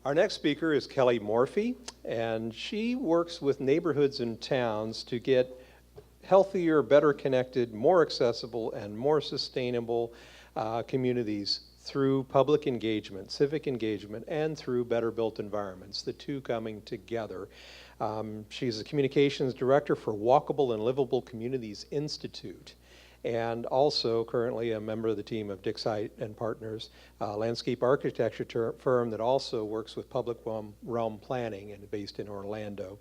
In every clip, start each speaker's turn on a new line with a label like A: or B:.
A: Our next speaker is Kelly Morphy, and she works with neighborhoods and towns to get healthier, better connected, more accessible, and more sustainable communities through public engagement, civic engagement, and through better built environments, the two coming together. She's a communications director for Walkable and Livable Communities Institute, and also currently a member of the team of Dix Height and Partners, a landscape architecture firm that also works with public realm planning and based in Orlando.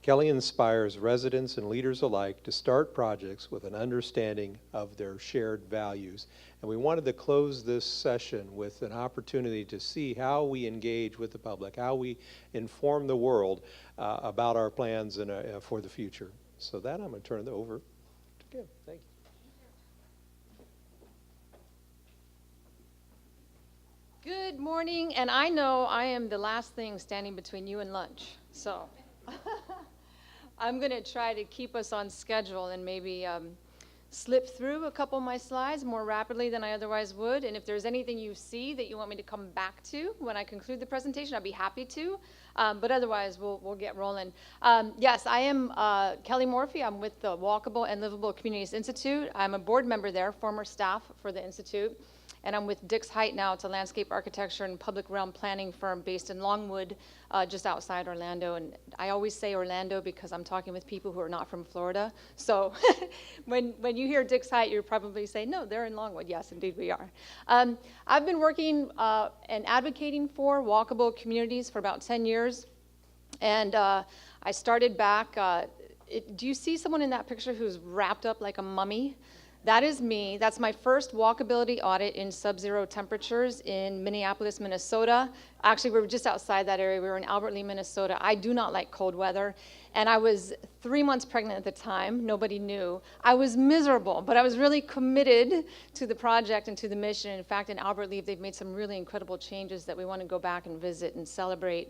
A: Kelly inspires residents and leaders alike to start projects with an understanding of their shared values. And we wanted to close this session with an opportunity to see how we engage with the public, how we inform the world about our plans for the future. So that I'm going to turn it over to Kim. Thank you.
B: Good morning, and I know I am the last thing standing between you and lunch, so I'm going to try to keep us on schedule and maybe slip through a couple of my slides more rapidly than I otherwise would, and if there's anything you see that you want me to come back to when I conclude the presentation, I'd be happy to, but otherwise we'll get rolling. Yes, I am Kelly Morphy. I'm with the Walkable and Livable Communities Institute. I'm a board member there, former staff for the Institute. And I'm with Dix Height now. It's a landscape architecture and public realm planning firm based in Longwood, just outside Orlando. And I always say Orlando because I'm talking with people who are not from Florida. So when you hear Dix Height, you're probably saying, no, they're in Longwood. Yes, indeed we are. I've been working and advocating for walkable communities for about 10 years. And I started back, do you see someone in that picture who's wrapped up like a mummy? That is me. That's my first walkability audit in sub-zero temperatures in Minneapolis, Minnesota. Actually, we were just outside that area. We were in Albert Lea, Minnesota. I do not like cold weather. And I was 3 months pregnant at the time. Nobody knew. I was miserable, but I was really committed to the project and to the mission. In fact, in Albert Lea, they've made some really incredible changes that we want to go back and visit and celebrate.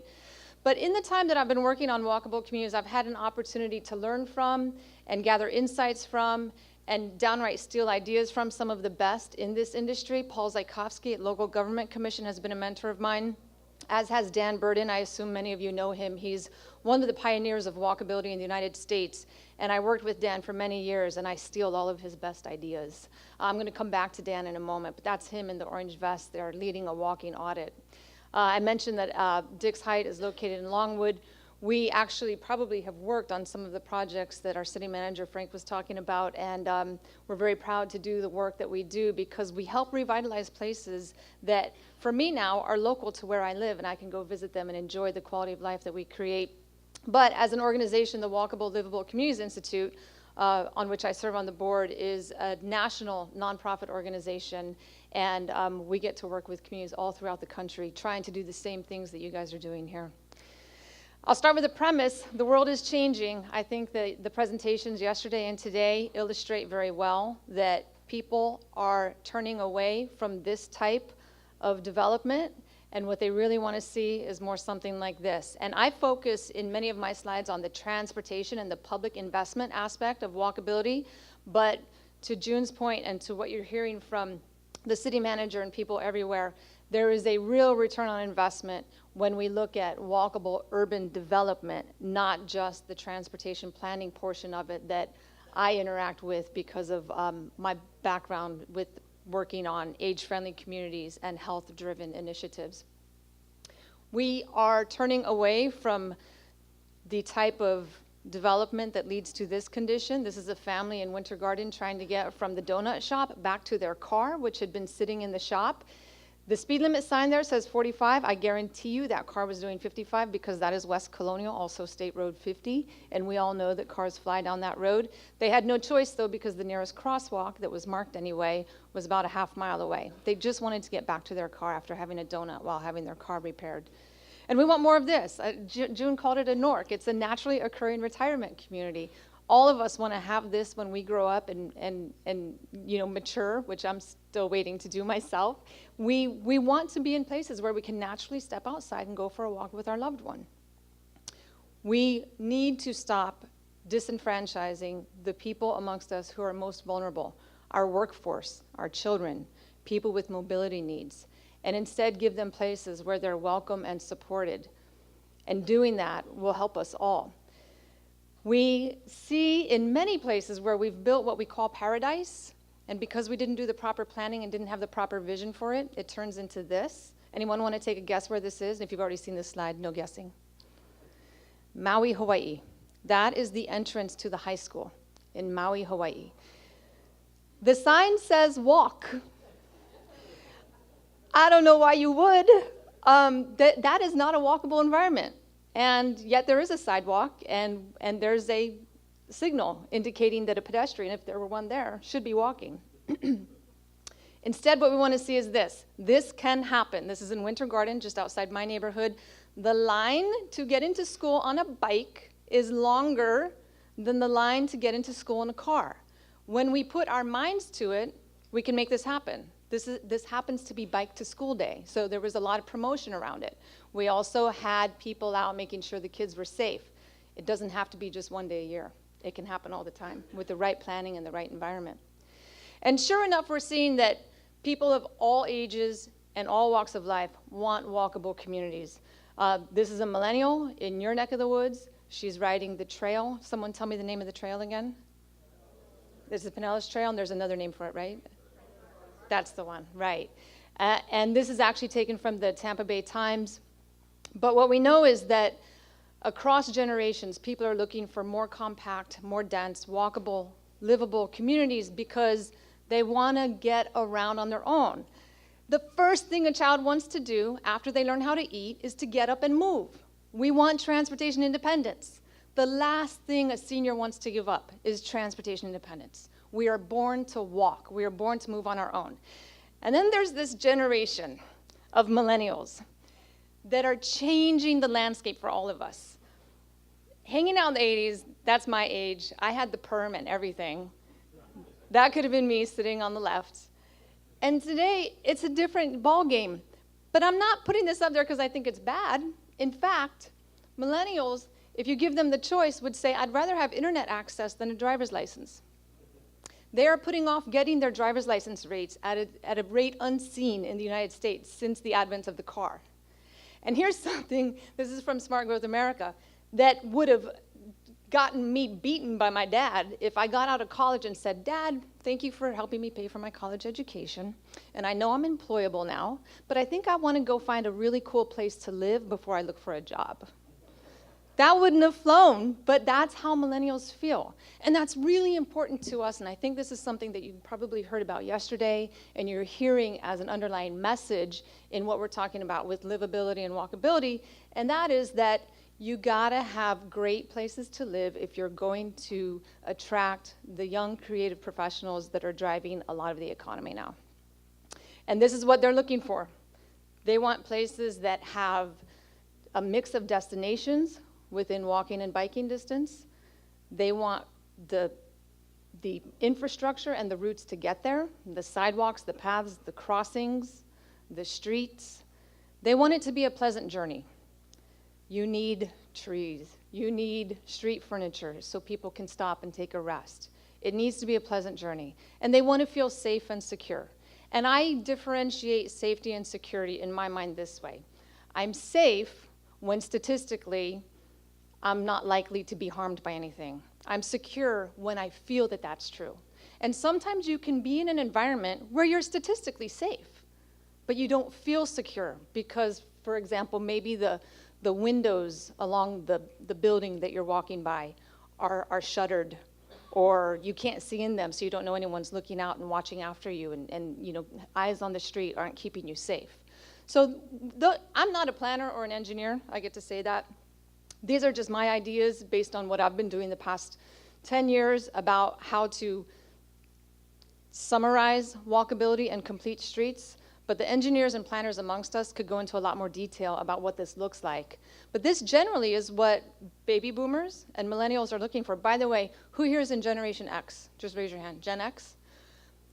B: But in the time that I've been working on walkable communities, I've had an opportunity to learn from and gather insights from and downright steal ideas from some of the best in this industry. Paul Zajkowski at Local Government Commission has been a mentor of mine, as has Dan Burden. I assume many of you know him. He's one of the pioneers of walkability in the United States, and I worked with Dan for many years, and I steal all of his best ideas. I'm going to come back to Dan in a moment, but that's him in the orange vest there leading a walking audit. I mentioned that Dix Height is located in Longwood. We actually probably have worked on some of the projects that our city manager, Frank, was talking about, and we're very proud to do the work that we do because we help revitalize places that, for me now, are local to where I live, and I can go visit them and enjoy the quality of life that we create. But as an organization, the Walkable Livable Communities Institute, on which I serve on the board, is a national nonprofit organization, and we get to work with communities all throughout the country, trying to do the same things that you guys are doing here. I'll start with the premise. The world is changing. I think that the presentations yesterday and today illustrate very well that people are turning away from this type of development, and what they really want to see is more something like this. And I focus in many of my slides on the transportation and the public investment aspect of walkability, but to June's point and to what you're hearing from the city manager and people everywhere, there is a real return on investment when we look at walkable urban development, not just the transportation planning portion of it that I interact with because of my background with working on age-friendly communities and health-driven initiatives. We are turning away from the type of development that leads to this condition. This is a family in Winter Garden trying to get from the donut shop back to their car, which had been sitting in the shop. The speed limit sign there says 45. I guarantee you that car was doing 55 because that is West Colonial, also State Road 50, and we all know that cars fly down that road. They had no choice, though, because the nearest crosswalk that was marked anyway was about a half mile away. They just wanted to get back to their car after having a donut while having their car repaired. And we want more of this. June called it a NORC. It's a naturally occurring retirement community. All of us want to have this when we grow up and mature, which I'm still waiting to do myself. We want to be in places where we can naturally step outside and go for a walk with our loved one. We need to stop disenfranchising the people amongst us who are most vulnerable, our workforce, our children, people with mobility needs. and instead give them places where they're welcome and supported. And doing that will help us all. We see in many places where we've built what we call paradise, and because we didn't do the proper planning and didn't have the proper vision for it, it turns into this. Anyone want to take a guess where this is? And if you've already seen this slide, no guessing. Maui, Hawaii. That is the entrance to the high school in Maui, Hawaii. The sign says walk. I don't know why you would. That is not a walkable environment. And yet there is a sidewalk, and there's a signal indicating that a pedestrian, if there were one there, should be walking. Instead, what we want to see is this. This can happen. This is in Winter Garden, just outside my neighborhood. The line to get into school on a bike is longer than the line to get into school in a car. When we put our minds to it, we can make this happen. This happens to be Bike to School Day, so there was a lot of promotion around it. We also had people out making sure the kids were safe. It doesn't have to be just one day a year. It can happen all the time with the right planning and the right environment. And sure enough, we're seeing that people of all ages and all walks of life want walkable communities. This is a millennial in your neck of the woods. She's riding the trail. Someone tell me the name of the trail again. This is Pinellas Trail, and there's another name for it, right? That's the one, right. And this is actually taken from the Tampa Bay Times. But what we know is that across generations, people are looking for more compact, more dense, walkable, livable communities because they want to get around on their own. The first thing a child wants to do after they learn how to eat is to get up and move. We want transportation independence. The last thing a senior wants to give up is transportation independence. We are born to walk. We are born to move on our own. And then there's this generation of millennials that are changing the landscape for all of us. Hanging out in the 80s, that's my age. I had the perm and everything. That could have been me sitting on the left. And today, it's a different ballgame. But I'm not putting this up there because I think it's bad. In fact, millennials, if you give them the choice, would say, I'd rather have internet access than a driver's license. They are putting off getting their driver's license rates at a rate unseen in the United States since the advent of the car. And here's something, this is from Smart Growth America, that would have gotten me beaten by my dad if I got out of college and said, Dad, thank you for helping me pay for my college education. And I know I'm employable now, but I think I want to go find a really cool place to live before I look for a job. That wouldn't have flown, but that's how millennials feel. And that's really important to us, and I think this is something that you probably heard about yesterday, and you're hearing as an underlying message in what we're talking about with livability and walkability, and that is that you gotta have great places to live if you're going to attract the young creative professionals that are driving a lot of the economy now. And this is what they're looking for. They want places that have a mix of destinations within walking and biking distance. They want the infrastructure and the routes to get there, the sidewalks, the paths, the crossings, the streets. They want it to be a pleasant journey. You need trees. You need street furniture so people can stop and take a rest. It needs to be a pleasant journey. And they want to feel safe and secure. And I differentiate safety and security in my mind this way. I'm safe when statistically I'm not likely to be harmed by anything. I'm secure when I feel that that's true. And sometimes you can be in an environment where you're statistically safe, but you don't feel secure because, for example, maybe the windows along the building that you're walking by are shuttered, or you can't see in them, so you don't know anyone's looking out and watching after you, and you know, eyes on the street aren't keeping you safe. So I'm not a planner or an engineer, I get to say that. These are just my ideas based on what I've been doing the past 10 years about how to summarize walkability and complete streets. But the engineers and planners amongst us could go into a lot more detail about what this looks like. But this generally is what baby boomers and millennials are looking for. By the way, who here is in Generation X? Just raise your hand. Gen X?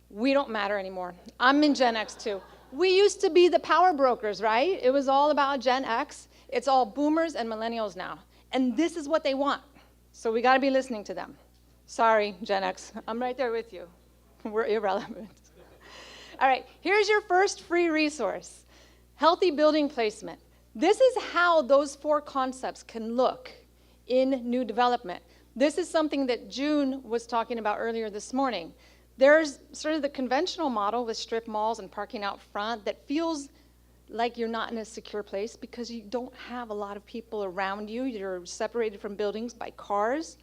B: We don't matter anymore. I'm in Gen X too. We used to be the power brokers, right? It was all about Gen X. It's all boomers and millennials now. And this is what they want. So we gotta be listening to them. Sorry, Gen X, I'm right there with you. We're irrelevant. All right, here's your first free resource. Healthy building placement. This is how those 4 concepts can look in new development. This is something that June was talking about earlier this morning. There's sort of the conventional model with strip malls and parking out front that feels like you're not in a secure place because you don't have a lot of people around you. You're separated from buildings by cars.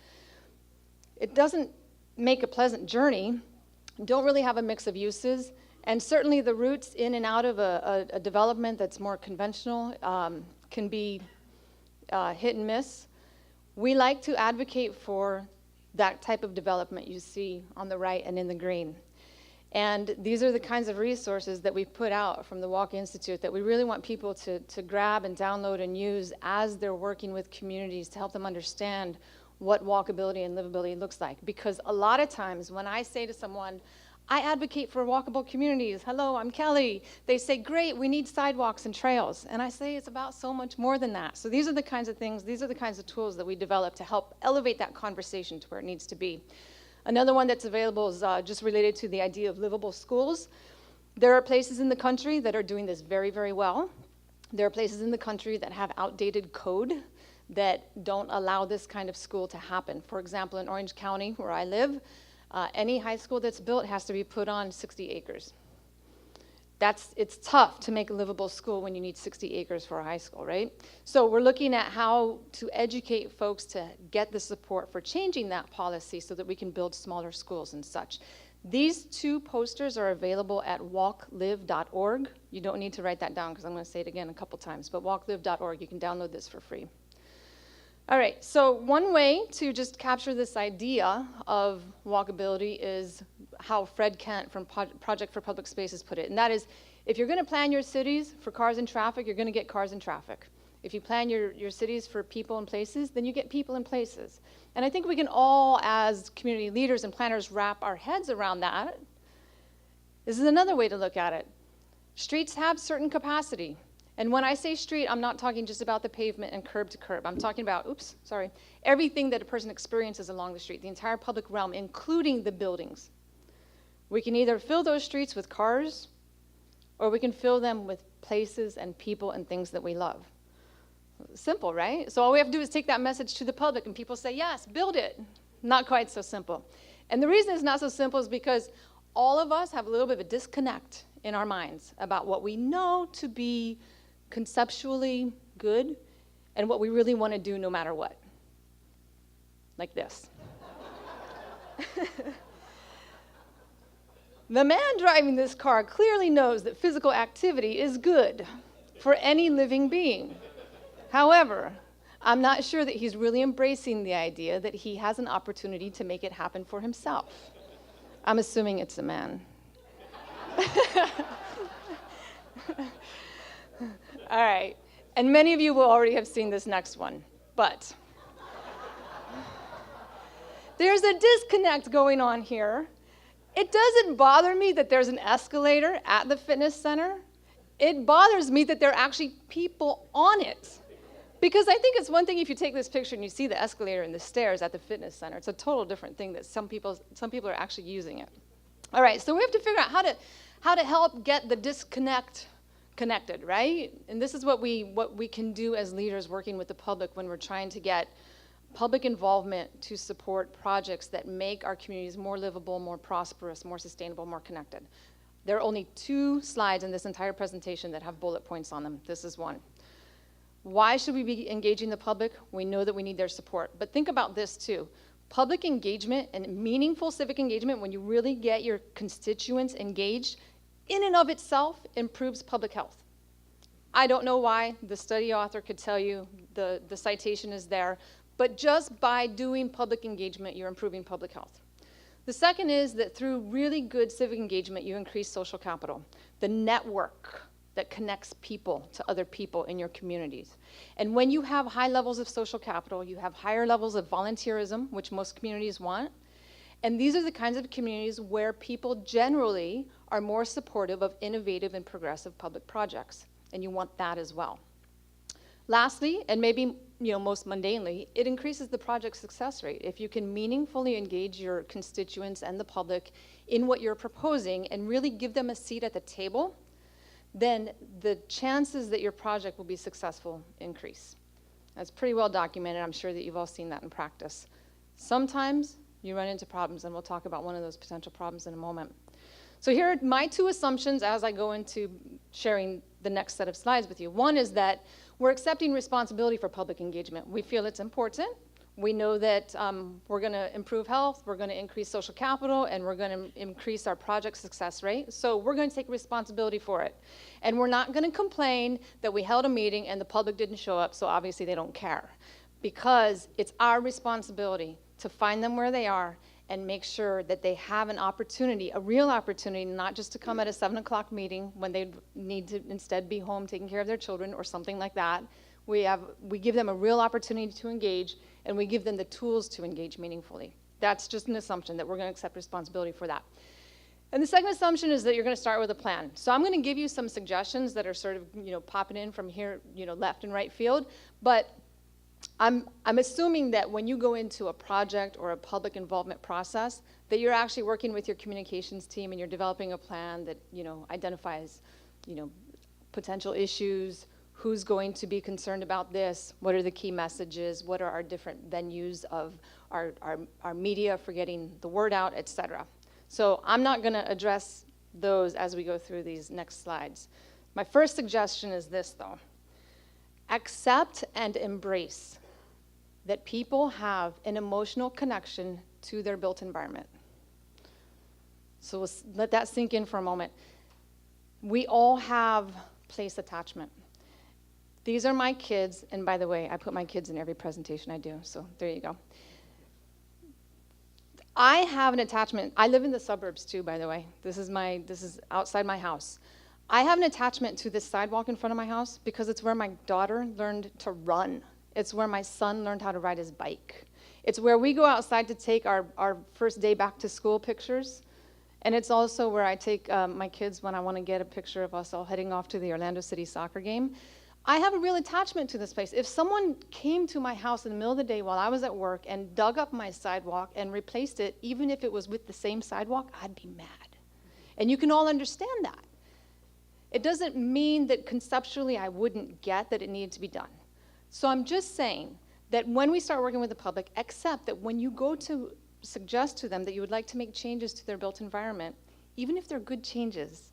B: It doesn't make a pleasant journey. Don't really have a mix of uses. And certainly the routes in and out of a development that's more conventional can be hit and miss. We like to advocate for that type of development you see on the right and in the green. And these are the kinds of resources that we've put out from the Walk Institute that we really want people to grab and download and use as they're working with communities to help them understand what walkability and livability looks like. Because a lot of times when I say to someone, I advocate for walkable communities. Hello, I'm Kelly. They say, great, we need sidewalks and trails. And I say it's about so much more than that. So these are the kinds of things, these are the kinds of tools that we develop to help elevate that conversation to where it needs to be. Another one that's available is just related to the idea of livable schools. There are places in the country that are doing this very, very well. There are places in the country that have outdated code that don't allow this kind of school to happen. For example, in Orange County, where I live, any high school that's built has to be put on 60 acres. It's tough to make a livable school when you need 60 acres for a high school, right? So we're looking at how to educate folks to get the support for changing that policy so that we can build smaller schools and such. These 2 posters are available at walklive.org. You don't need to write that down because I'm going to say it again a couple times, but walklive.org, you can download this for free. All right, so one way to just capture this idea of walkability is how Fred Kent from Project for Public Spaces put it, and that is, if you're going to plan your cities for cars and traffic, you're going to get cars and traffic. If you plan your cities for people and places, then you get people and places. And I think we can all, as community leaders and planners, wrap our heads around that. This is another way to look at it. Streets have certain capacity. And when I say street, I'm not talking just about the pavement and curb to curb. I'm talking about, everything that a person experiences along the street, the entire public realm, including the buildings. We can either fill those streets with cars, or we can fill them with places and people and things that we love. Simple, right? So all we have to do is take that message to the public, and people say, yes, build it. Not quite so simple. And the reason it's not so simple is because all of us have a little bit of a disconnect in our minds about what we know to be conceptually good and what we really want to do no matter what. Like this. The man driving this car clearly knows that physical activity is good for any living being. However, I'm not sure that he's really embracing the idea that he has an opportunity to make it happen for himself. I'm assuming it's a man. All right, and many of you will already have seen this next one, but there's a disconnect going on here. It doesn't bother me that there's an escalator at the fitness center. It bothers me that there are actually people on it. Because I think it's one thing if you take this picture and you see the escalator and the stairs at the fitness center. It's a total different thing that some people are actually using it. All right, so we have to figure out how to help get the disconnect connected, right? And this is what we can do as leaders working with the public when we're trying to get public involvement to support projects that make our communities more livable, more prosperous, more sustainable, more connected. There are only 2 slides in this entire presentation that have bullet points on them. This is one. Why should we be engaging the public? We know that we need their support. But think about this too. Public engagement and meaningful civic engagement, when you really get your constituents engaged, in and of itself improves public health. I don't know why. The study author could tell you, the citation is there, but just by doing public engagement, you're improving public health. The second is that through really good civic engagement, you increase social capital, the network that connects people to other people in your communities. And when you have high levels of social capital, you have higher levels of volunteerism, which most communities want. And these are the kinds of communities where people generally are more supportive of innovative and progressive public projects. And you want that as well. Lastly, and maybe most mundanely, it increases the project success rate. If you can meaningfully engage your constituents and the public in what you're proposing and really give them a seat at the table, then the chances that your project will be successful increase. That's pretty well documented. I'm sure that you've all seen that in practice. Sometimes you run into problems, and we'll talk about one of those potential problems in a moment. So here are my two assumptions as I go into sharing the next set of slides with you. One is that we're accepting responsibility for public engagement. We feel it's important. We know that we're going to improve health, we're going to increase social capital, and we're going to increase our project success rate. So we're going to take responsibility for it. And we're not going to complain that we held a meeting and the public didn't show up, so obviously they don't care. Because it's our responsibility to find them where they are and make sure that they have an opportunity, a real opportunity, not just to come at a 7 o'clock meeting when they need to instead be home taking care of their children or something like that. We give them a real opportunity to engage, and we give them the tools to engage meaningfully. That's just an assumption that we're going to accept responsibility for that. And the second assumption is that you're going to start with a plan. So I'm going to give you some suggestions that are sort of, popping in from here, left and right field. But I'm assuming that when you go into a project or a public involvement process, that you're actually working with your communications team and you're developing a plan that, identifies, potential issues, who's going to be concerned about this, what are the key messages, what are our different venues of our media for getting the word out, et cetera. So I'm not going to address those as we go through these next slides. My first suggestion is this, though. Accept and embrace that people have an emotional connection to their built environment. So we'll let that sink in for a moment. We all have place attachment. These are my kids, and by the way, I put my kids in every presentation I do, so there you go. I have an attachment. I live in the suburbs too, by the way. This is outside my house. I have an attachment to this sidewalk in front of my house because it's where my daughter learned to run. It's where my son learned how to ride his bike. It's where we go outside to take our first day back to school pictures. And it's also where I take my kids when I want to get a picture of us all heading off to the Orlando City soccer game. I have a real attachment to this place. If someone came to my house in the middle of the day while I was at work and dug up my sidewalk and replaced it, even if it was with the same sidewalk, I'd be mad. And you can all understand that. It doesn't mean that conceptually I wouldn't get that it needed to be done. So I'm just saying that when we start working with the public, accept that when you go to suggest to them that you would like to make changes to their built environment, even if they're good changes,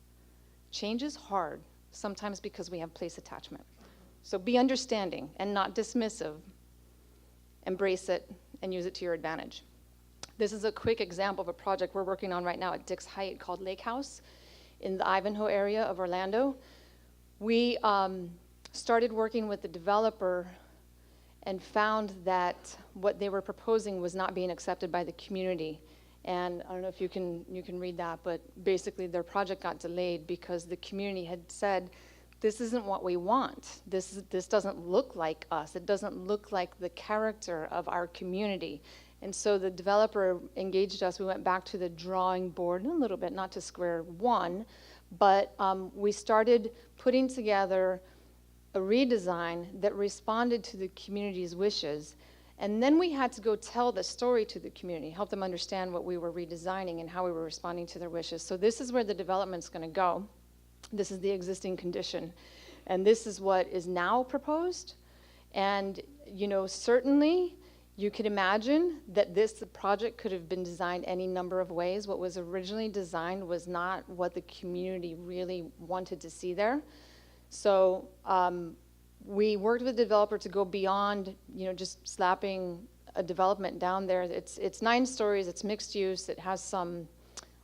B: change is hard, sometimes because we have place attachment. So be understanding and not dismissive. Embrace it and use it to your advantage. This is a quick example of a project we're working on right now at Dix Height called Lake House in the Ivanhoe area of Orlando. We started working with the developer and found that what they were proposing was not being accepted by the community. And I don't know if you can read that, but basically their project got delayed because the community had said, this isn't what we want. This doesn't look like us. It doesn't look like the character of our community. And so the developer engaged us. We went back to the drawing board a little bit, not to square one, but we started putting together a redesign that responded to the community's wishes. And then we had to go tell the story to the community, help them understand what we were redesigning and how we were responding to their wishes. So this is where the development's going to go. This is the existing condition. And this is what is now proposed. And, certainly you could imagine that this project could have been designed any number of ways. What was originally designed was not what the community really wanted to see there. So we worked with the developer to go beyond, just slapping a development down there. It's 9 stories, it's mixed use, it has some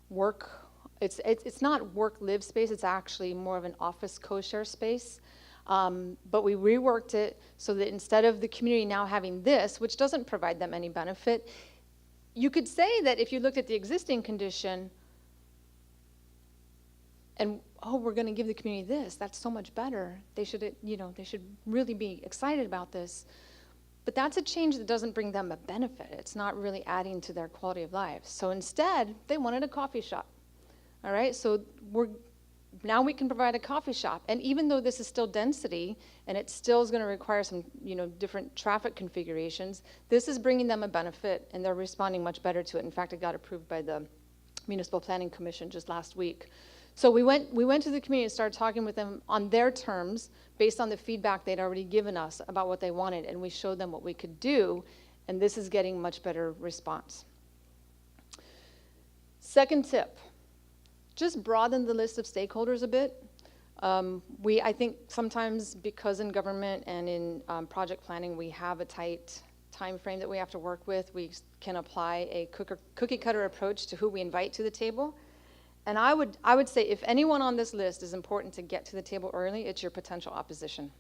B: work. It's not work-live space, it's actually more of an office co-share space. But we reworked it so that instead of the community now having this, which doesn't provide them any benefit, you could say that if you looked at the existing condition and, we're going to give the community this, that's so much better. They should really be excited about this. But that's a change that doesn't bring them a benefit. It's not really adding to their quality of life. So instead, they wanted a coffee shop. All right, so now we can provide a coffee shop. And even though this is still density, and it still is going to require some, different traffic configurations, this is bringing them a benefit, and they're responding much better to it. In fact, it got approved by the Municipal Planning Commission just last week. So we went to the community and started talking with them on their terms based on the feedback they'd already given us about what they wanted, and we showed them what we could do, and this is getting much better response. Second tip, just broaden the list of stakeholders a bit. I think sometimes because in government and in project planning we have a tight time frame that we have to work with, we can apply a cookie cutter approach to who we invite to the table. And I would say if anyone on this list is important to get to the table early, it's your potential opposition.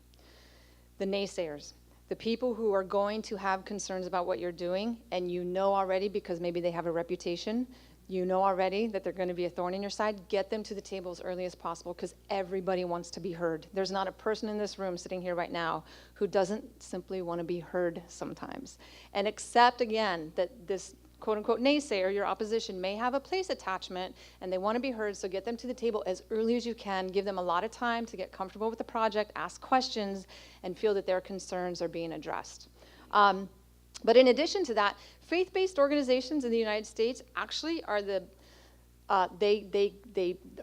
B: The naysayers, the people who are going to have concerns about what you're doing, and you know already because maybe they have a reputation, you know already that they're going to be a thorn in your side, get them to the table as early as possible because everybody wants to be heard. There's not a person in this room sitting here right now who doesn't simply want to be heard sometimes. And accept, again, that this quote-unquote naysayer, your opposition, may have a place attachment and they want to be heard, so get them to the table as early as you can. Give them a lot of time to get comfortable with the project, ask questions, and feel that their concerns are being addressed. But in addition to that, faith-based organizations in the United States actually are they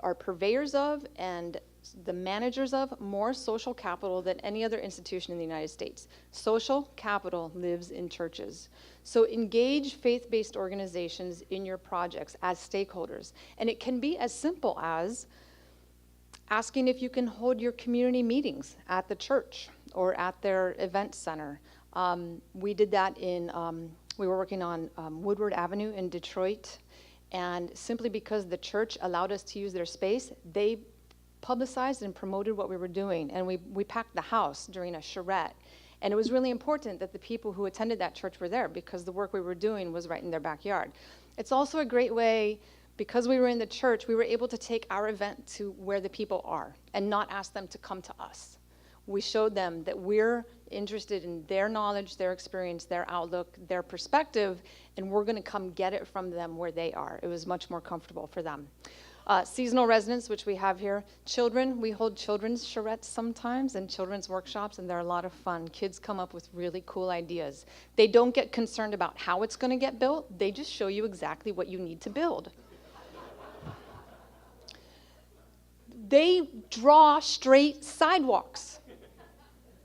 B: are purveyors of and the managers of more social capital than any other institution in the United States. Social capital lives in churches. So engage faith-based organizations in your projects as stakeholders. And it can be as simple as asking if you can hold your community meetings at the church or at their event center. We did that we were working on Woodward Avenue in Detroit, and simply because the church allowed us to use their space, they publicized and promoted what we were doing, and we packed the house during a charrette. And it was really important that the people who attended that church were there because the work we were doing was right in their backyard. It's also a great way, because we were in the church, we were able to take our event to where the people are and not ask them to come to us. We showed them that we're interested in their knowledge, their experience, their outlook, their perspective, and we're going to come get it from them where they are. It was much more comfortable for them. Seasonal residents, which we have here. Children, we hold children's charrettes sometimes and children's workshops, and they're a lot of fun. Kids come up with really cool ideas. They don't get concerned about how it's going to get built. They just show you exactly what you need to build. They draw straight sidewalks.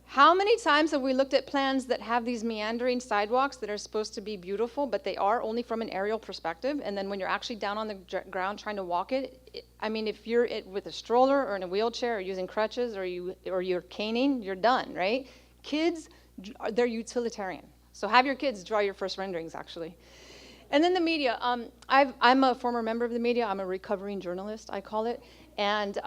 B: How many times have we looked at plans that have these meandering sidewalks that are supposed to be beautiful, but they are only from an aerial perspective, and then when you're actually down on the ground trying to walk it, I mean, if you're with a stroller or in a wheelchair or using crutches or you're caning, you're done, right? Kids, they're utilitarian. So have your kids draw your first renderings, actually. And then the media. I'm a former member of the media. I'm a recovering journalist, I call it. And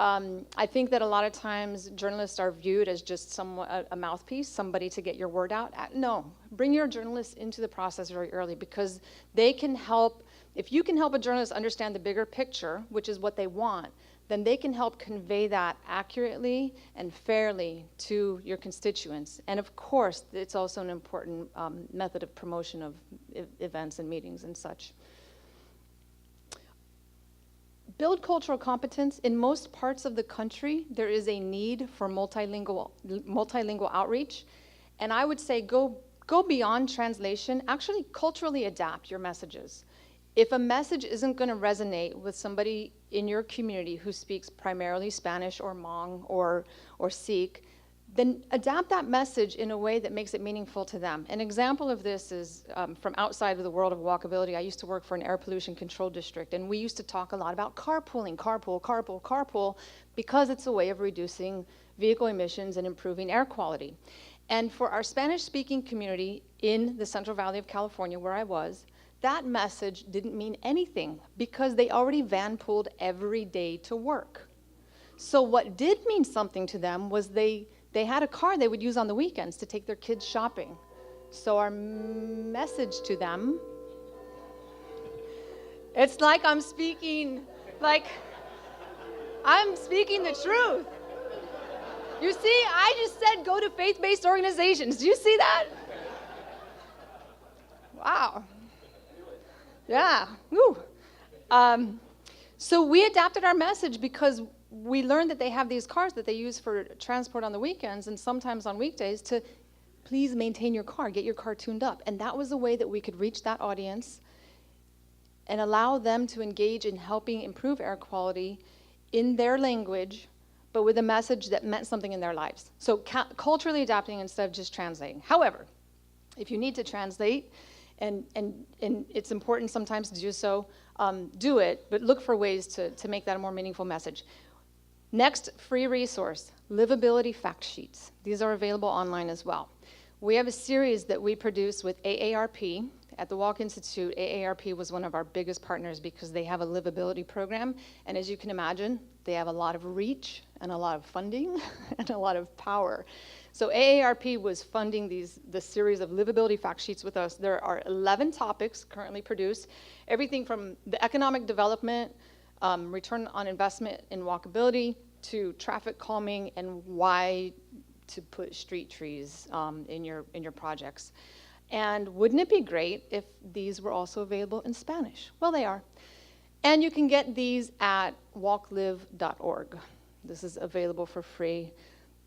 B: I think that a lot of times journalists are viewed as just a mouthpiece, somebody to get your word out. No, bring your journalists into the process very early because they can help. If you can help a journalist understand the bigger picture, which is what they want, then they can help convey that accurately and fairly to your constituents. And of course, it's also an important method of promotion of events and meetings and such. Build cultural competence. In most parts of the country, there is a need for multilingual outreach. And I would say go beyond translation. Actually, culturally adapt your messages. If a message isn't going to resonate with somebody in your community who speaks primarily Spanish or Hmong or Sikh, then adapt that message in a way that makes it meaningful to them. An example of this is from outside of the world of walkability. I used to work for an air pollution control district, and we used to talk a lot about carpooling, carpool, because it's a way of reducing vehicle emissions and improving air quality. And for our Spanish-speaking community in the Central Valley of California, where I was, that message didn't mean anything because they already van-pooled every day to work. So what did mean something to them was they had a car they would use on the weekends to take their kids shopping. So our message to them, it's like I'm speaking the truth. You see, I just said go to faith-based organizations. Do you see that? Wow. Yeah. Woo. So we adapted our message because we learned that they have these cars that they use for transport on the weekends and sometimes on weekdays to please maintain your car, get your car tuned up. And that was a way that we could reach that audience and allow them to engage in helping improve air quality in their language, but with a message that meant something in their lives. So culturally adapting instead of just translating. However, if you need to translate, and it's important sometimes to do so, do it, but look for ways to make that a more meaningful message. Next, free resource, livability fact sheets. These are available online as well. We have a series that we produce with AARP. At the Walk Institute, AARP was one of our biggest partners because they have a livability program, and as you can imagine, they have a lot of reach and a lot of funding and a lot of power. So AARP was funding the series of livability fact sheets with us. There are 11 topics currently produced, everything from the economic development, return on investment in walkability, to traffic calming and why to put street trees in your projects. And wouldn't it be great if these were also available in Spanish? Well, they are. And you can get these at walklive.org. This is available for free.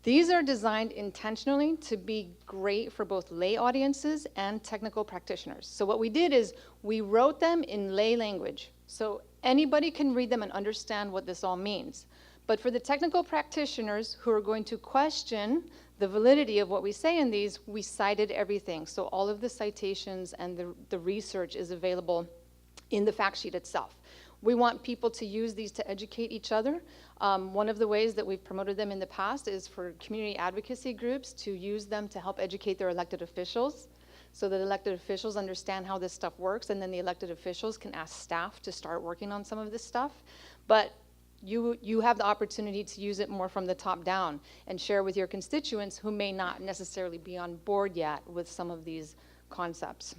B: These are designed intentionally to be great for both lay audiences and technical practitioners. So what we did is we wrote them in lay language. So anybody can read them and understand what this all means. But for the technical practitioners who are going to question the validity of what we say in these, we cited everything. So all of the citations and the research is available in the fact sheet itself. We want people to use these to educate each other. One of the ways that we've promoted them in the past is for community advocacy groups to use them to help educate their elected officials, so that elected officials understand how this stuff works, and then the elected officials can ask staff to start working on some of this stuff. But you have the opportunity to use it more from the top down and share with your constituents who may not necessarily be on board yet with some of these concepts.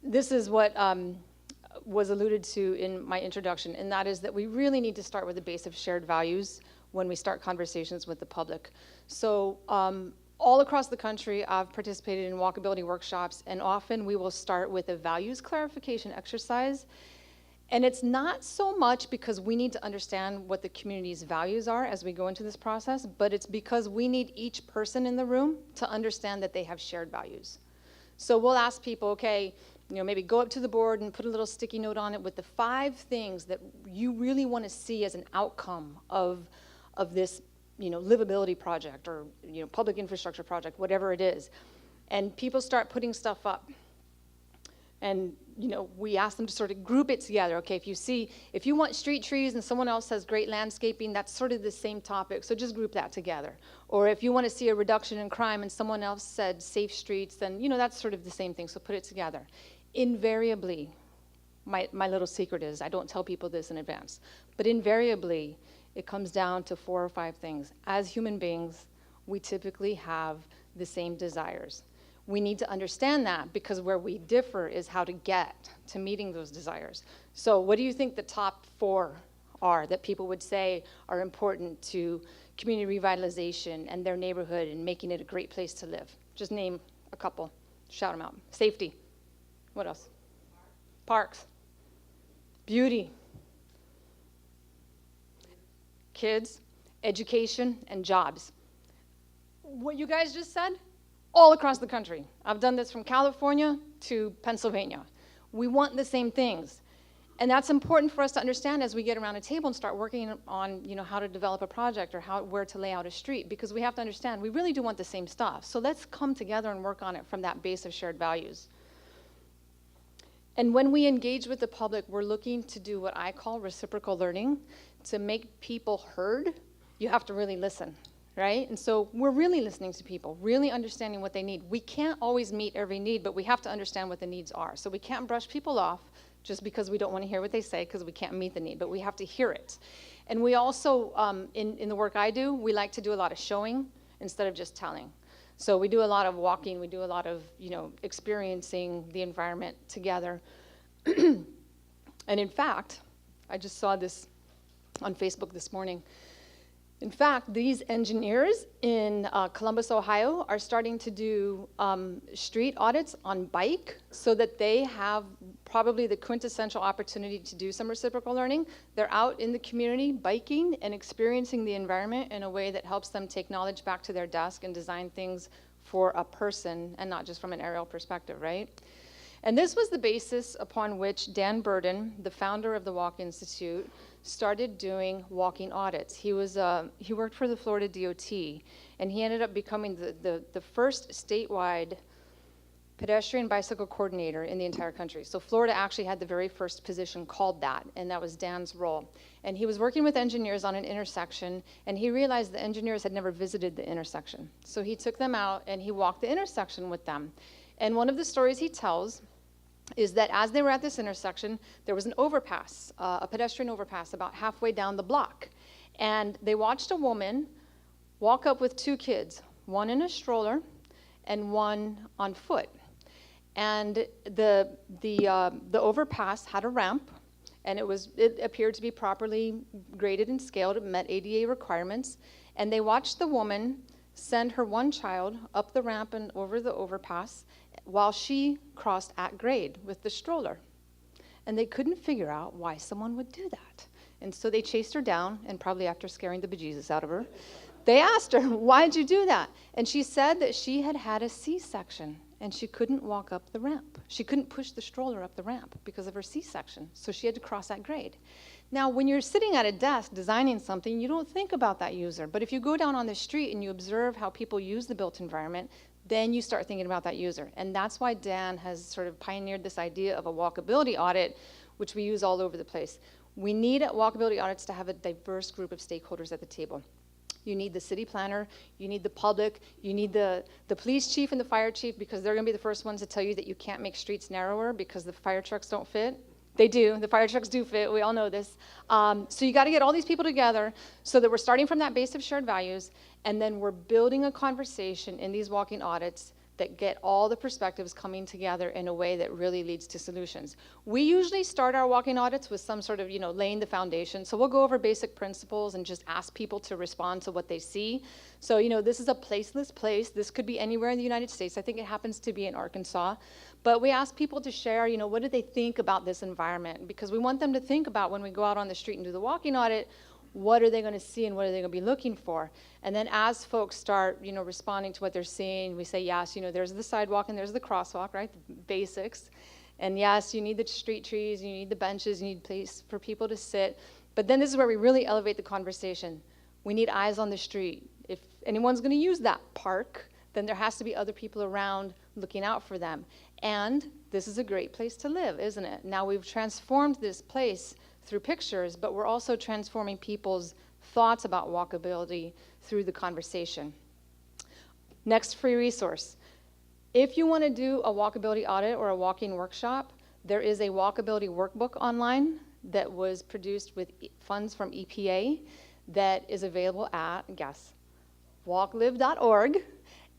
B: This is what was alluded to in my introduction, and that is that we really need to start with the base of shared values when we start conversations with the public. So all across the country, I've participated in walkability workshops, and often we will start with a values clarification exercise. And it's not so much because we need to understand what the community's values are as we go into this process, but it's because we need each person in the room to understand that they have shared values. So we'll ask people, okay, maybe go up to the board and put a little sticky note on it with the 5 things that you really want to see as an outcome of this, livability project or, public infrastructure project, whatever it is. And people start putting stuff up. And, we ask them to sort of group it together. Okay, if you want street trees and someone else says great landscaping, that's sort of the same topic, so just group that together. Or if you want to see a reduction in crime and someone else said safe streets, then, that's sort of the same thing, so put it together. Invariably, my little secret is, I don't tell people this in advance, but invariably, it comes down to 4 or 5 things. As human beings, we typically have the same desires. We need to understand that because where we differ is how to get to meeting those desires. So what do you think the top 4 are that people would say are important to community revitalization and their neighborhood and making it a great place to live? Just name a couple. Shout them out. Safety. What else? Parks. Beauty. Kids. Education and jobs. What you guys just said? All across the country. I've done this from California to Pennsylvania. We want the same things. And that's important for us to understand as we get around a table and start working on how to develop a project or where to lay out a street, because we have to understand we really do want the same stuff. So let's come together and work on it from that base of shared values. And when we engage with the public, we're looking to do what I call reciprocal learning. To make people heard, you have to really listen. Right? And so we're really listening to people, really understanding what they need. We can't always meet every need, but we have to understand what the needs are. So we can't brush people off just because we don't want to hear what they say because we can't meet the need, but we have to hear it. And we also, in the work I do, we like to do a lot of showing instead of just telling. So we do a lot of walking, we do a lot of, experiencing the environment together. And in fact, I just saw this on Facebook this morning. In fact, these engineers in Columbus, Ohio, are starting to do street audits on bike so that they have probably the quintessential opportunity to do some reciprocal learning. They're out in the community biking and experiencing the environment in a way that helps them take knowledge back to their desk and design things for a person and not just from an aerial perspective, right? And this was the basis upon which Dan Burden, the founder of the Walk Institute, started doing walking audits. He worked for the Florida DOT, and he ended up becoming the first statewide pedestrian bicycle coordinator in the entire country. So Florida actually had the very first position called that, and that was Dan's role. And he was working with engineers on an intersection, and he realized the engineers had never visited the intersection. So he took them out and he walked the intersection with them. And one of the stories he tells is that as they were at this intersection, there was an overpass, a pedestrian overpass about halfway down the block. And they watched a woman walk up with two kids, one in a stroller and one on foot. And the overpass had a ramp, and it appeared to be properly graded and scaled. It met ADA requirements. And they watched the woman send her one child up the ramp and over the overpass while she crossed at grade with the stroller. And they couldn't figure out why someone would do that. And so they chased her down, and probably after scaring the bejesus out of her, they asked her, "Why'd you do that?" And she said that she had had a C-section, and she couldn't walk up the ramp. She couldn't push the stroller up the ramp because of her C-section, so she had to cross at grade. Now, when you're sitting at a desk designing something, you don't think about that user. But if you go down on the street and you observe how people use the built environment, then you start thinking about that user. And that's why Dan has sort of pioneered this idea of a walkability audit, which we use all over the place. We need at walkability audits to have a diverse group of stakeholders at the table. You need the city planner, you need the public, you need the police chief and the fire chief, because they're gonna be the first ones to tell you that you can't make streets narrower because the fire trucks don't fit. They do, the fire trucks do fit, we all know this. So you gotta get all these people together so that we're starting from that base of shared values, and then we're building a conversation in these walking audits that get all the perspectives coming together in a way that really leads to solutions. We usually start our walking audits with some sort of, laying the foundation. So we'll go over basic principles and just ask people to respond to what they see. So, this is a placeless place. This could be anywhere in the United States. I think it happens to be in Arkansas. But we ask people to share, what do they think about this environment? Because we want them to think about when we go out on the street and do the walking audit, what are they going to see and what are they going to be looking for? And then as folks start, responding to what they're seeing, we say, yes, there's the sidewalk and there's the crosswalk, right? The basics. And yes, you need the street trees, you need the benches, you need place for people to sit. But then this is where we really elevate the conversation. We need eyes on the street. If anyone's going to use that park, then there has to be other people around looking out for them. And this is a great place to live, isn't it? Now we've transformed this place through pictures, but we're also transforming people's thoughts about walkability through the conversation. Next free resource. If you want to do a walkability audit or a walking workshop, there is a walkability workbook online that was produced with funds from EPA that is available at, guess, walklive.org.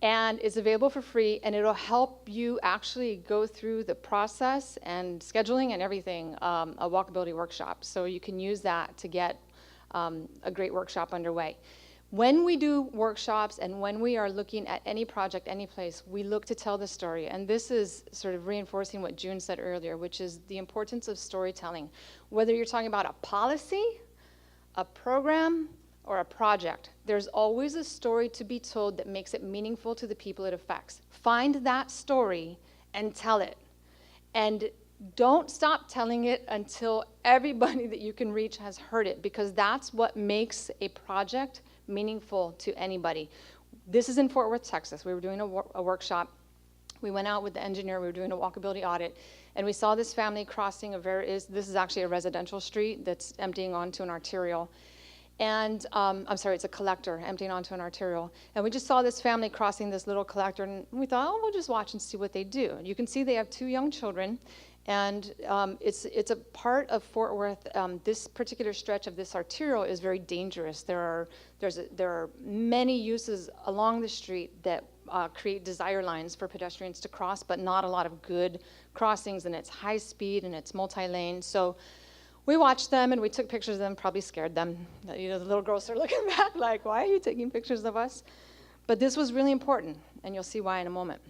B: And it's available for free, and it'll help you actually go through the process and scheduling and everything, a walkability workshop. So you can use that to get a great workshop underway. When we do workshops and when we are looking at any project, any place, we look to tell the story. And this is sort of reinforcing what June said earlier, which is the importance of storytelling. Whether you're talking about a policy, a program, or a project, there's always a story to be told that makes it meaningful to the people it affects. Find that story and tell it. And don't stop telling it until everybody that you can reach has heard it, because that's what makes a project meaningful to anybody. This is in Fort Worth, Texas. We were doing a workshop. We went out with the engineer. We were doing a walkability audit, and we saw this family crossing this is actually a residential street that's emptying onto an arterial. And I'm sorry, it's a collector emptying onto an arterial. And we just saw this family crossing this little collector, and we thought, oh, we'll just watch and see what they do. And you can see they have two young children, and it's a part of Fort Worth. This particular stretch of this arterial is very dangerous. There are many uses along the street that create desire lines for pedestrians to cross, but not a lot of good crossings, and it's high speed and it's multi-lane. So we watched them and we took pictures of them, probably scared them. The little girls are looking back like, why are you taking pictures of us? But this was really important, and you'll see why in a moment.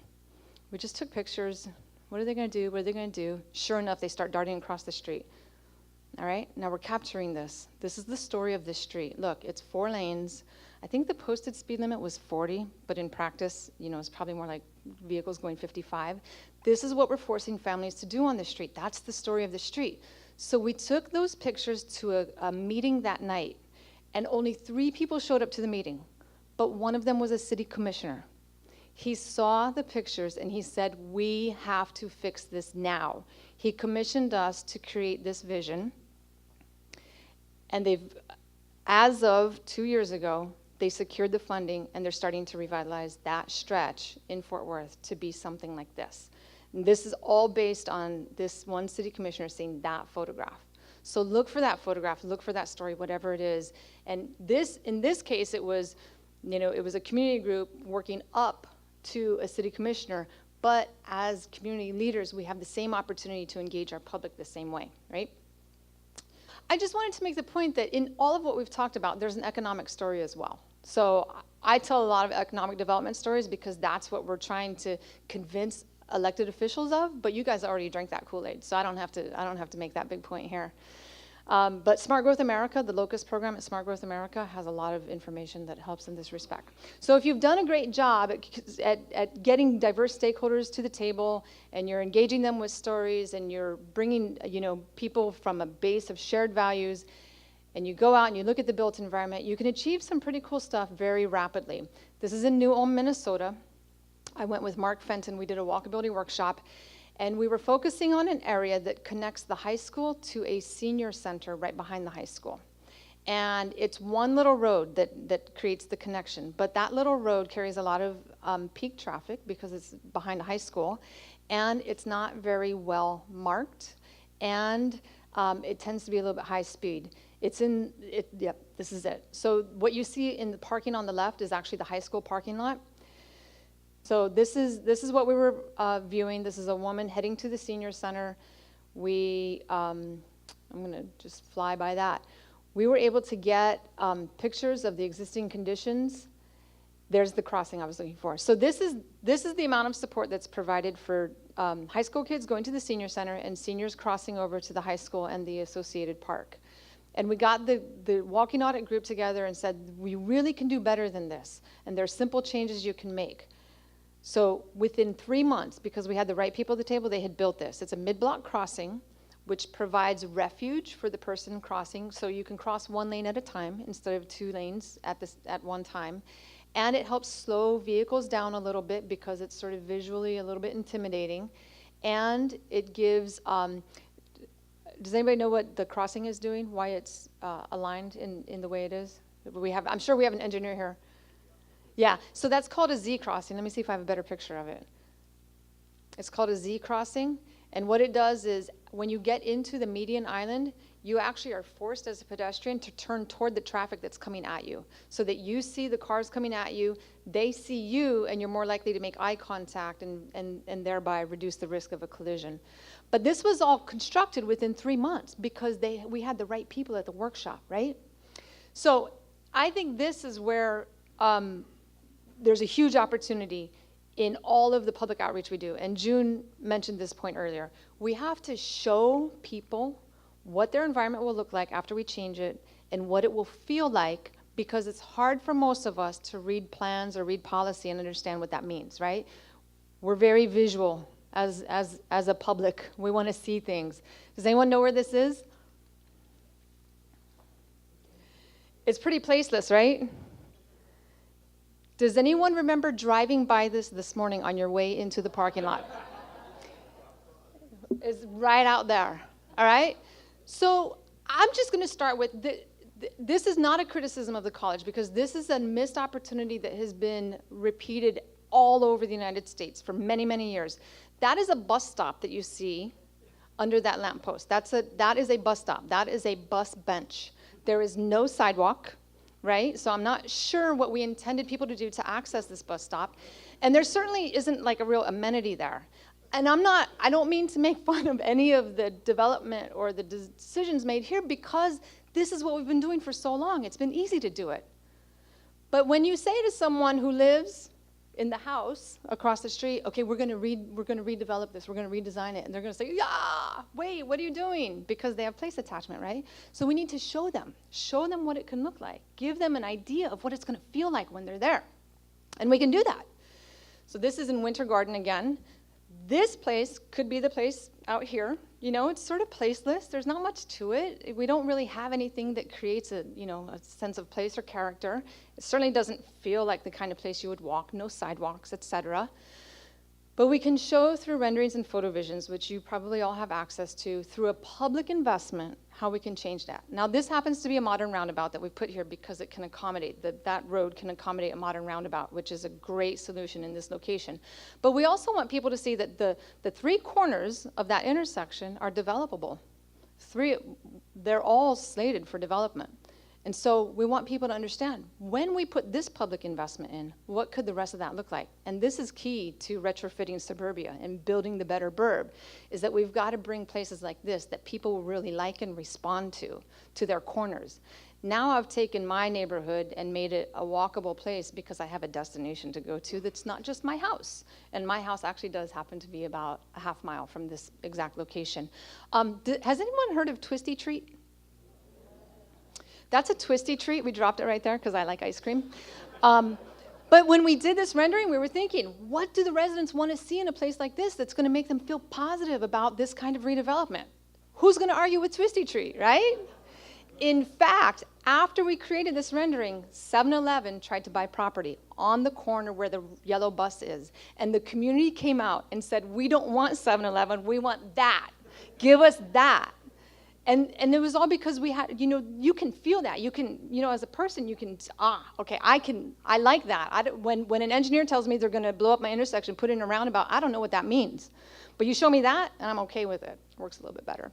B: We just took pictures. What are they going to do? What are they going to do? Sure enough, they start darting across the street. All right, now we're capturing this. This is the story of this street. Look, it's 4 lanes. I think the posted speed limit was 40, but in practice, it's probably more like vehicles going 55. this is what we're forcing families to do on the street. That's the story of the street. So we took those pictures to a meeting that night, and only 3 people showed up to the meeting, but one of them was a city commissioner. He saw the pictures and he said, we have to fix this now. He commissioned us to create this vision, and as of 2 years ago, they secured the funding, and they're starting to revitalize that stretch in Fort Worth to be something like this. And this is all based on this one city commissioner seeing that photograph. So look for that photograph, look for that story, whatever it is. And in this case, it was a community group working up to a city commissioner, but as community leaders, we have the same opportunity to engage our public the same way, right? I just wanted to make the point that in all of what we've talked about, there's an economic story as well. So I tell a lot of economic development stories because that's what we're trying to convince elected officials of, but you guys already drank that Kool-Aid, so I don't have to make that big point here. But Smart Growth America, the Locust program at Smart Growth America, has a lot of information that helps in this respect. So if you've done a great job at getting diverse stakeholders to the table, and you're engaging them with stories, and you're bringing people from a base of shared values, and you go out and you look at the built environment, you can achieve some pretty cool stuff very rapidly. This is in New Ulm, Minnesota. I went with Mark Fenton. We did a walkability workshop. And we were focusing on an area that connects the high school to a senior center right behind the high school. And it's one little road that creates the connection. But that little road carries a lot of peak traffic because it's behind a high school. And it's not very well marked. And it tends to be a little bit high speed. Yep, this is it. So what you see in the parking on the left is actually the high school parking lot. So this is what we were viewing. This is a woman heading to the senior center. I'm going to just fly by that. We were able to get pictures of the existing conditions. There's the crossing I was looking for. So this is the amount of support that's provided for high school kids going to the senior center and seniors crossing over to the high school and the associated park. And we got the walking audit group together and said, we really can do better than this. And there's simple changes you can make. So within 3 months, because we had the right people at the table, they had built this. It's a mid-block crossing, which provides refuge for the person crossing, so you can cross 1 lane at a time instead of 2 lanes at one time. And it helps slow vehicles down a little bit because it's sort of visually a little bit intimidating. And it gives, does anybody know what the crossing is doing, why it's aligned in the way it is? I'm sure we have an engineer here. Yeah, so that's called a Z crossing. Let me see if I have a better picture of it. It's called a Z crossing, and what it does is when you get into the median island, you actually are forced as a pedestrian to turn toward the traffic that's coming at you, so that you see the cars coming at you, they see you, and you're more likely to make eye contact and thereby reduce the risk of a collision. But this was all constructed within 3 months because we had the right people at the workshop, right? So I think this is where there's a huge opportunity in all of the public outreach we do. And June mentioned this point earlier. We have to show people what their environment will look like after we change it and what it will feel like, because it's hard for most of us to read plans or read policy and understand what that means, right? We're very visual as a public. We want to see things. Does anyone know where this is? It's pretty placeless, right? Does anyone remember driving by this morning on your way into the parking lot? It's right out there, all right? So I'm just going to start with, this is not a criticism of the college, because this is a missed opportunity that has been repeated all over the United States for many, many years. That is a bus stop that you see under that lamppost. That is a bus stop. That is a bus bench. There is no sidewalk. Right? So I'm not sure what we intended people to do to access this bus stop. And there certainly isn't like a real amenity there. And I don't mean to make fun of any of the development or the decisions made here, because this is what we've been doing for so long. It's been easy to do it. But when you say to someone who lives in the house across the street, okay, we're going to redevelop this, we're going to redesign it, and they're going to say, yeah, wait, what are you doing? Because they have place attachment, right? So we need to show them what it can look like, give them an idea of what it's going to feel like when they're there, and we can do that. So this is in Winter Garden again. This place could be the place out here. You know, it's sort of placeless. There's not much to it. We don't really have anything that creates a sense of place or character. It certainly doesn't feel like the kind of place you would walk, no sidewalks, etc. But we can show through renderings and photo visions, which you probably all have access to, through a public investment, how we can change that. Now, this happens to be a modern roundabout that we put here because it can accommodate, that road can accommodate a modern roundabout, which is a great solution in this location. But we also want people to see that the three corners of that intersection are developable. They're all slated for development. And so we want people to understand, when we put this public investment in, what could the rest of that look like? And this is key to retrofitting suburbia and building the better burb, is that we've got to bring places like this that people will really like and respond to their corners. Now I've taken my neighborhood and made it a walkable place because I have a destination to go to that's not just my house. And my house actually does happen to be about a half mile from this exact location. Has anyone heard of Twisty Treat? That's a Twisty Treat. We dropped it right there because I like ice cream. But when we did this rendering, we were thinking, what do the residents want to see in a place like this that's going to make them feel positive about this kind of redevelopment? Who's going to argue with Twisty Treat, right? In fact, after we created this rendering, 7-Eleven tried to buy property on the corner where the yellow bus is. And the community came out and said, we don't want 7-Eleven, we want that. Give us that. And it was all because we had, you can feel that. You can, as a person, you can, okay, I like that. When an engineer tells me they're going to blow up my intersection, put in a roundabout, I don't know what that means. But you show me that, and I'm okay with it. It works a little bit better.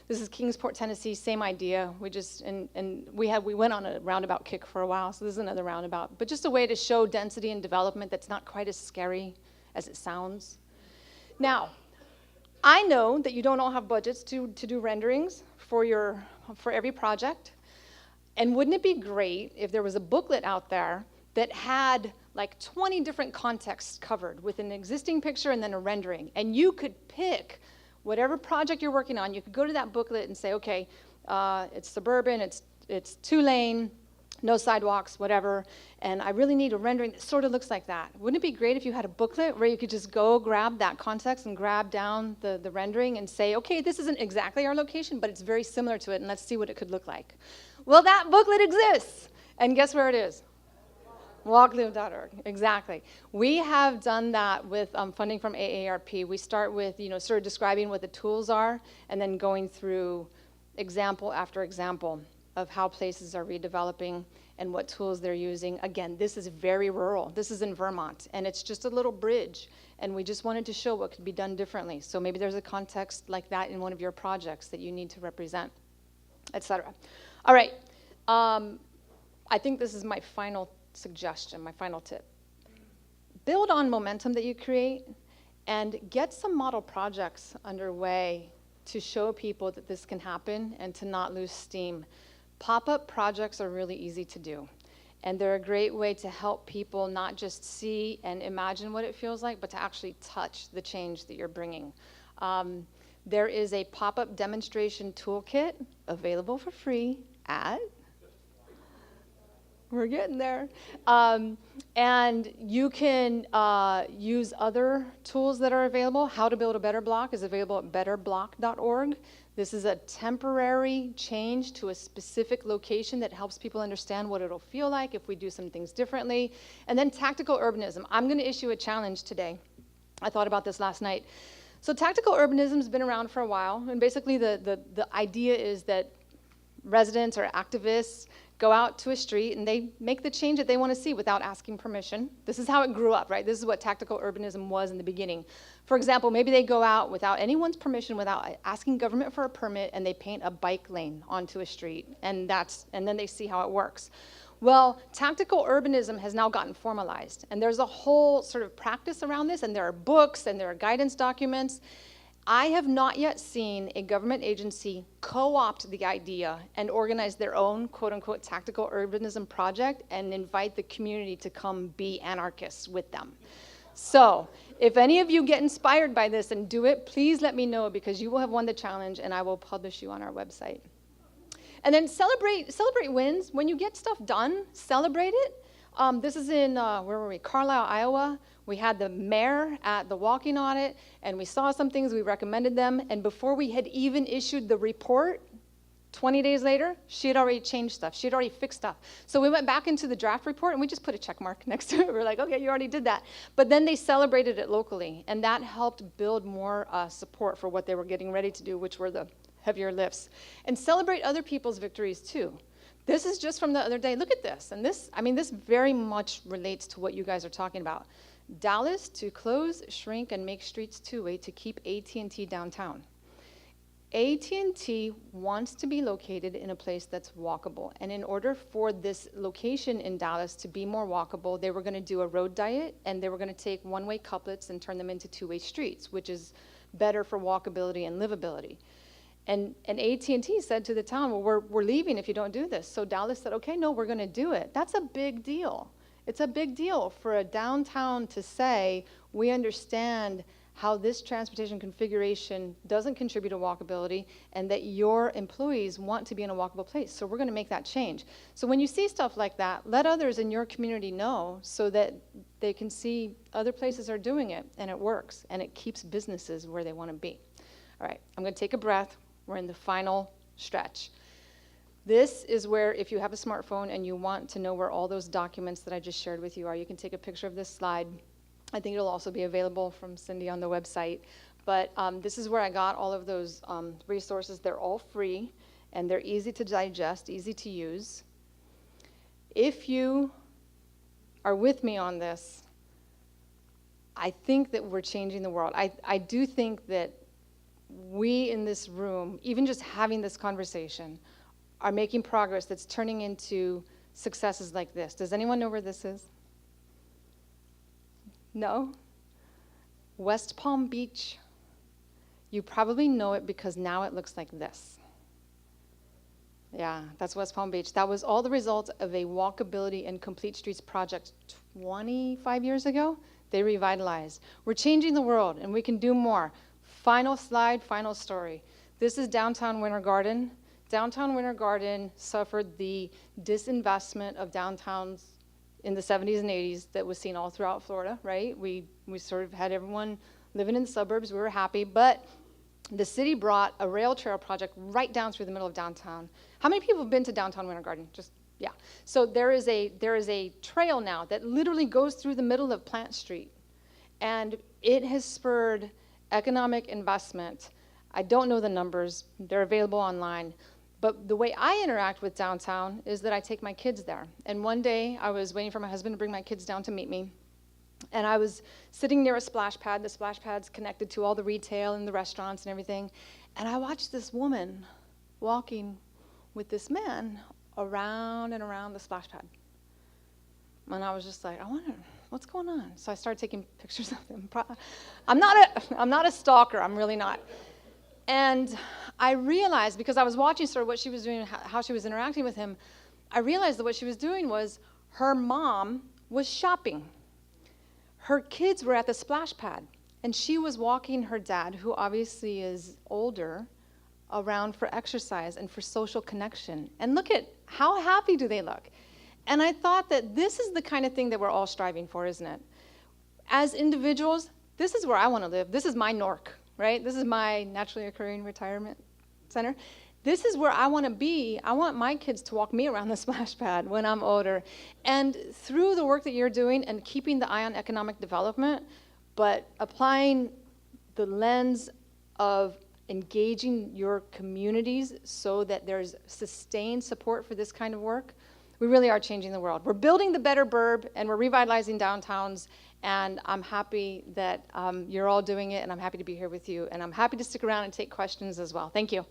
B: This is Kingsport, Tennessee, same idea. We just, we went on a roundabout kick for a while, so this is another roundabout. But just a way to show density and development that's not quite as scary as it sounds. Now, I know that you don't all have budgets to do renderings for every project. And wouldn't it be great if there was a booklet out there that had like 20 different contexts covered with an existing picture and then a rendering, and you could pick whatever project you're working on. You could go to that booklet and say, okay, it's suburban, it's 2-lane, no sidewalks, whatever, and I really need a rendering that sort of looks like that. Wouldn't it be great if you had a booklet where you could just go grab that context and grab down the rendering and say, okay, this isn't exactly our location, but it's very similar to it, and let's see what it could look like. Well, that booklet exists, and guess where it is? Walkability.org, exactly. We have done that with funding from AARP. We start with, sort of describing what the tools are, and then going through example after example of how places are redeveloping and what tools they're using. Again, this is very rural. This is in Vermont, and it's just a little bridge, and we just wanted to show what could be done differently. So maybe there's a context like that in one of your projects that you need to represent, etc. All right, I think this is my final suggestion, my final tip. Build on momentum that you create and get some model projects underway to show people that this can happen and to not lose steam. Pop-up projects are really easy to do, and they're a great way to help people not just see and imagine what it feels like, but to actually touch the change that you're bringing. There is a pop-up demonstration toolkit available for free at, we're getting there, and you can use other tools that are available. How to Build a Better Block is available at betterblock.org. This is a temporary change to a specific location that helps people understand what it'll feel like if we do some things differently. And then tactical urbanism. I'm going to issue a challenge today. I thought about this last night. So tactical urbanism has been around for a while, and basically the idea is that residents or activists go out to a street and they make the change that they want to see without asking permission. This is how it grew up, right? This is what tactical urbanism was in the beginning. For example, maybe they go out without anyone's permission, without asking government for a permit, and they paint a bike lane onto a street, and then they see how it works. Well, tactical urbanism has now gotten formalized, and there's a whole sort of practice around this, and there are books and there are guidance documents. I have not yet seen a government agency co-opt the idea and organize their own quote-unquote tactical urbanism project and invite the community to come be anarchists with them. So if any of you get inspired by this and do it, please let me know, because you will have won the challenge and I will publish you on our website. And then celebrate wins. When you get stuff done, celebrate it. This is in, where were we? Carlisle, Iowa. We had the mayor at the walking audit, and we saw some things, we recommended them, and before we had even issued the report, 20 days later, she had already changed stuff. She had already fixed stuff. So we went back into the draft report, and we just put a check mark next to it. We were like, okay, you already did that. But then they celebrated it locally, and that helped build more support for what they were getting ready to do, which were the heavier lifts. And celebrate other people's victories, too. This is just from the other day. Look at this. And this, I mean, this very much relates to what you guys are talking about. Dallas to close, shrink, and make streets two-way to keep AT&T downtown. AT&T wants to be located in a place that's walkable. And in order for this location in Dallas to be more walkable, they were going to do a road diet, and they were going to take one-way couplets and turn them into two-way streets, which is better for walkability and livability. And AT&T said to the town, well, we're leaving if you don't do this. So Dallas said, okay, no, we're going to do it. That's a big deal. It's a big deal for a downtown to say, we understand how this transportation configuration doesn't contribute to walkability and that your employees want to be in a walkable place. So we're going to make that change. So when you see stuff like that, let others in your community know so that they can see other places are doing it and it works and it keeps businesses where they want to be. All right, I'm going to take a breath. We're in the final stretch. This is where, if you have a smartphone and you want to know where all those documents that I just shared with you are, you can take a picture of this slide. I think it'll also be available from Cindy on the website. But this is where I got all of those resources. They're all free, and they're easy to digest, easy to use. If you are with me on this, I think that we're changing the world. I do think that we in this room, even just having this conversation, are making progress that's turning into successes like this. Does anyone know where this is? No? West Palm Beach. You probably know it because now it looks like this. Yeah, that's West Palm Beach. That was all the result of a walkability and complete streets project 25 years ago. They revitalized. We're changing the world, and we can do more. Final slide, final story. This is downtown Winter Garden. Downtown Winter Garden suffered the disinvestment of downtowns in the 70s and 80s that was seen all throughout Florida, right? We sort of had everyone living in the suburbs. We were happy, but the city brought a rail trail project right down through the middle of downtown. How many people have been to downtown Winter Garden? Just, yeah. So there is a trail now that literally goes through the middle of Plant Street, and it has spurred economic investment. I don't know the numbers. They're available online. But the way I interact with downtown is that I take my kids there. And one day, I was waiting for my husband to bring my kids down to meet me. And I was sitting near a splash pad. The splash pad's connected to all the retail and the restaurants and everything. And I watched this woman walking with this man around and around the splash pad. And I was just like, I wonder, what's going on? So I started taking pictures of them. I'm not a stalker. I'm really not. And I realized, because I was watching sort of what she was doing, how she was interacting with him, I realized that what she was doing was her mom was shopping. Her kids were at the splash pad, and she was walking her dad, who obviously is older, around for exercise and for social connection. And look at how happy do they look. And I thought that this is the kind of thing that we're all striving for, isn't it? As individuals, this is where I want to live. This is my NORC. Right? This is my naturally occurring retirement center. This is where I want to be. I want my kids to walk me around the splash pad when I'm older. And through the work that you're doing and keeping the eye on economic development, but applying the lens of engaging your communities so that there's sustained support for this kind of work, we really are changing the world. We're building the better burb, and we're revitalizing downtowns. And I'm happy that you're all doing it, and I'm happy to be here with you. And I'm happy to stick around and take questions as well. Thank you.